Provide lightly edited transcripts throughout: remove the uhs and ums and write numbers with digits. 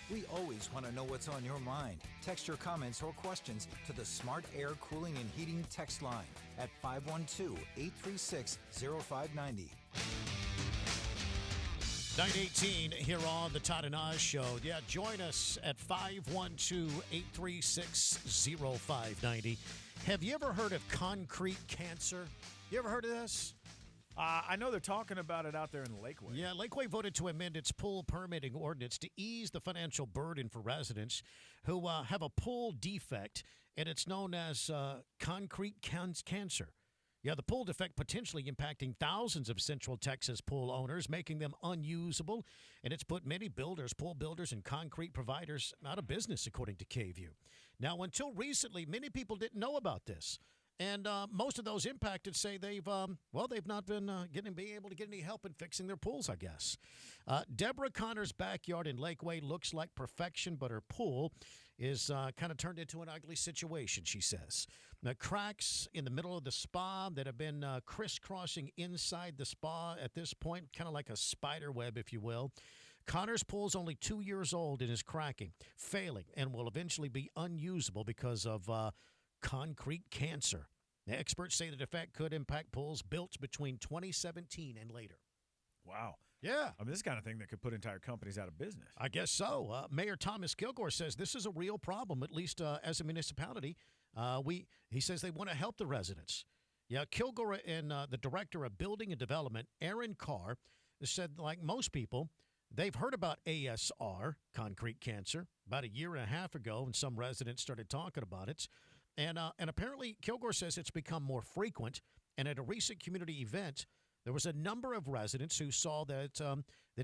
We always want to know what's on your mind. Text your comments or questions to the Smart Air Cooling and Heating text line at 512-836-0590. 918 here on the Todd and Oz Show. Yeah, join us at 512-836-0590. Have you ever heard of concrete cancer? You ever heard of this? I know they're talking about it out there in Lakeway. Yeah, Lakeway voted to amend its pool permitting ordinance to ease the financial burden for residents who have a pool defect, and it's known as concrete cancer. Yeah, the pool defect potentially impacting thousands of Central Texas pool owners, making them unusable, and it's put many builders, pool builders, and concrete providers out of business, according to KView. Now, until recently, many people didn't know about this. And most of those impacted say they've not been being able to get any help in fixing their pools, I guess. Deborah Connor's backyard in Lakeway looks like perfection, but her pool is kind of turned into an ugly situation, she says. The cracks in the middle of the spa that have been crisscrossing inside the spa at this point, kind of like a spider web, if you will. Connor's pool is only 2 years old and is cracking, failing, and will eventually be unusable because of concrete cancer. The experts say the defect could impact pools built between 2017 and later. Wow. Yeah. I mean, this kind of thing that could put entire companies out of business. I guess so. Mayor Thomas Kilgore says this is a real problem, at least as a municipality. He says they want to help the residents. Yeah, Kilgore and the director of building and development, Aaron Carr, said like most people, they've heard about ASR, concrete cancer, about a year and a half ago, and some residents started talking about it. And apparently, Kilgore says it's become more frequent. And at a recent community event, there was a number of residents who saw that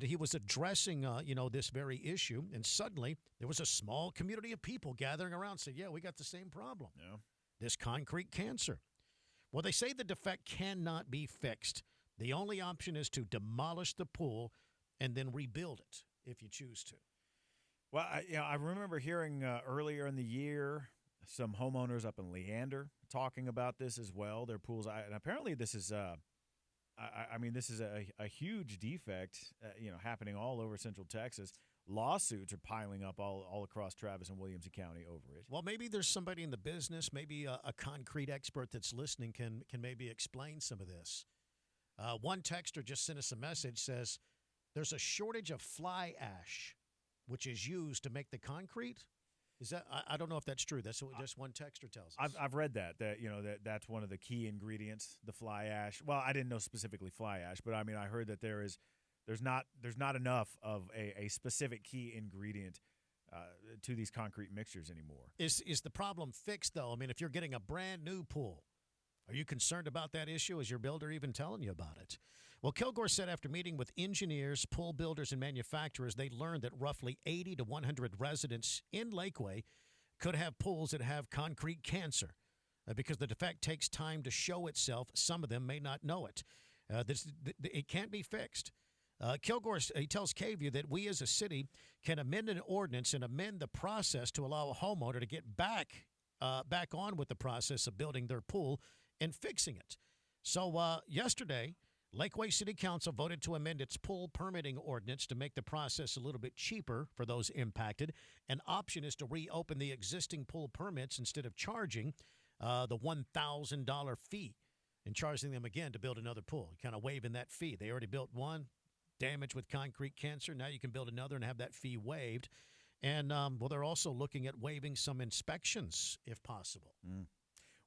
he was addressing, this very issue. And suddenly, there was a small community of people gathering around saying, yeah, we got the same problem. Yeah. This concrete cancer. Well, they say the defect cannot be fixed. The only option is to demolish the pool and then rebuild it if you choose to. Well, I remember hearing earlier in the year some homeowners up in Leander talking about this as well. Their pools, and apparently this is, this is a huge defect, happening all over Central Texas. Lawsuits are piling up all across Travis and Williamson County over it. Well, maybe there's somebody in the business, maybe a concrete expert that's listening can maybe explain some of this. One texter just sent us a message, says there's a shortage of fly ash, which is used to make the concrete. Is that? I don't know if that's true. That's what just one texter tells us. I've read that's one of the key ingredients, the fly ash. Well, I didn't know specifically fly ash, but I mean I heard that there's not enough of a specific key ingredient to these concrete mixtures anymore. Is the problem fixed though? I mean, if you're getting a brand new pool, are you concerned about that issue? Is your builder even telling you about it? Well, Kilgore said after meeting with engineers, pool builders, and manufacturers, they learned that roughly 80 to 100 residents in Lakeway could have pools that have concrete cancer. Because the defect takes time to show itself, some of them may not know it. It can't be fixed. Kilgore, he tells KView that we as a city can amend an ordinance and amend the process to allow a homeowner to get back on with the process of building their pool and fixing it. So yesterday, Lakeway City Council voted to amend its pool permitting ordinance to make the process a little bit cheaper for those impacted. An option is to reopen the existing pool permits instead of charging the $1,000 fee and charging them again to build another pool, kind of waiving that fee. They already built one, damaged with concrete cancer. Now you can build another and have that fee waived. And, they're also looking at waiving some inspections if possible. Mm.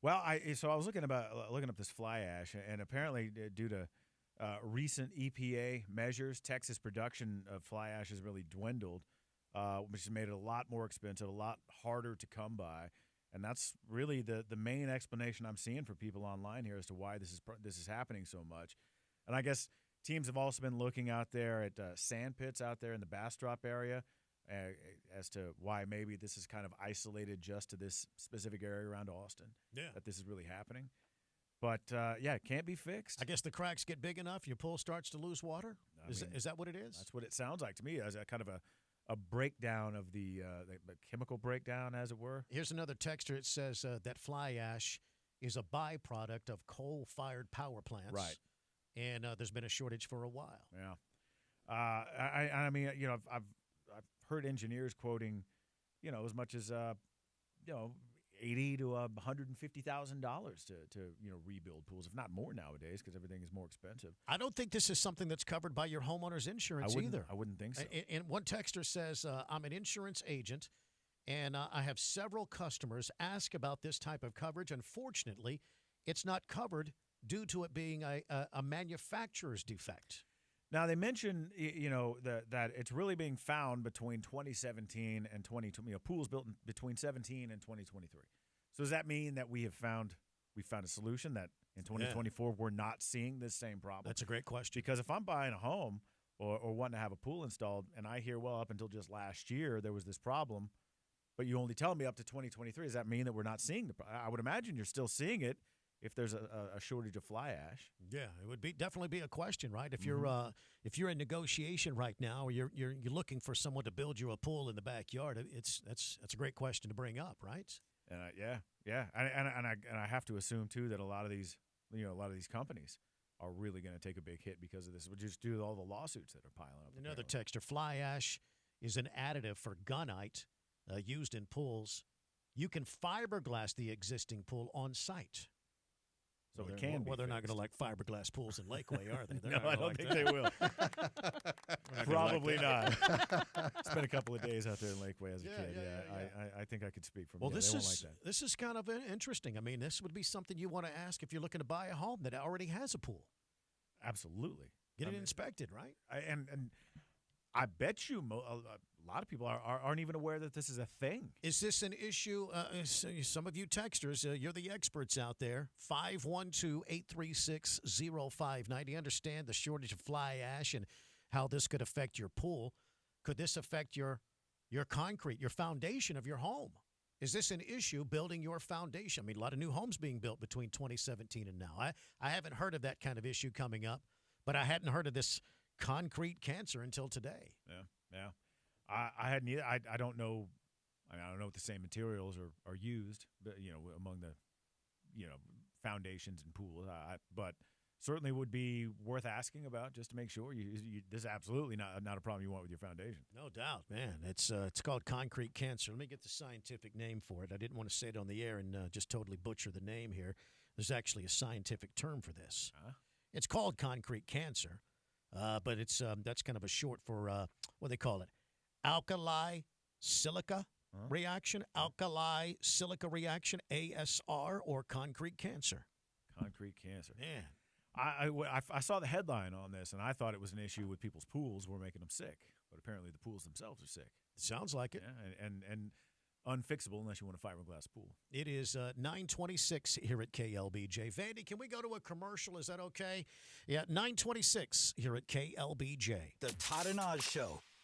Well, I was looking up this fly ash, and apparently due to recent EPA measures, Texas production of fly ash has really dwindled, which has made it a lot more expensive, a lot harder to come by. And that's really the main explanation I'm seeing for people online here as to why this is happening so much. And I guess teams have also been looking out there at sand pits out there in the Bastrop area as to why maybe this is kind of isolated just to this specific area around Austin. Yeah. That this is really happening. But, it can't be fixed. I guess the cracks get big enough, your pool starts to lose water? Is that what it is? That's what it sounds like to me, as a kind of a breakdown of the chemical breakdown, as it were. Here's another texter. It says that fly ash is a byproduct of coal-fired power plants. Right. And there's been a shortage for a while. Yeah. I've heard engineers quoting, as much as $80,000 to $150,000 to rebuild pools, if not more nowadays, because everything is more expensive. I don't think this is something that's covered by your homeowner's insurance either. I wouldn't think so. And one texter says, I'm an insurance agent, and I have several customers ask about this type of coverage. Unfortunately, it's not covered due to it being a manufacturer's defect. Now, they mentioned, that it's really being found between 2017 and 2020, pools built between 17 and 2023. So does that mean that we found a solution that in 2024 we're not seeing this same problem? That's a great question. Because if I'm buying a home or wanting to have a pool installed and I hear, well, up until just last year there was this problem, but you only tell me up to 2023, does that mean that we're not seeing the problem? I would imagine you're still seeing it if there's a shortage of fly ash. Yeah, it would definitely be a question, right? If you're in negotiation right now, or you're looking for someone to build you a pool in the backyard, that's a great question to bring up, right? And I have to assume too that a lot of these companies are really going to take a big hit because of this, just due to all the lawsuits that are piling up. Another texter: fly ash is an additive for gunite used in pools. You can fiberglass the existing pool on site. So it can be. Well, they're not going to like fiberglass pools in Lakeway, are they? No, I don't think they will. Probably not. Spent a couple of days out there in Lakeway as a kid. I think I could speak from. Well, they won't like that. This is kind of interesting. I mean, this would be something you want to ask if you're looking to buy a home that already has a pool. Absolutely. Get it inspected, right? And I bet you a lot of people aren't even aware that this is a thing. Is this an issue? Some of you texters, you're the experts out there. 512-836-0590. Understand the shortage of fly ash and how this could affect your pool. Could this affect your concrete, your foundation of your home? Is this an issue building your foundation? I mean, a lot of new homes being built between 2017 and now. I haven't heard of that kind of issue coming up, but I hadn't heard of this concrete cancer until today. Yeah. I hadn't either. I don't know. I don't know what the same materials are used, but, among the, foundations and pools. But certainly would be worth asking about just to make sure. This is absolutely not a problem you want with your foundation. No doubt, man. It's called concrete cancer. Let me get the scientific name for it. I didn't want to say it on the air and just totally butcher the name here. There's actually a scientific term for this. It's called concrete cancer, but it's that's kind of a short for what they call it. Alkali silica reaction, alkali silica reaction, ASR, or concrete cancer. Concrete cancer. Man. I saw the headline on this, and I thought it was an issue with people's pools were making them sick. But apparently the pools themselves are sick. Sounds like it. Yeah, and unfixable unless you want a fiberglass pool. It is 9:26 here at KLBJ. Vandy, can we go to a commercial? Is that okay? Yeah, 9:26 here at KLBJ. The Todd and Oz Show.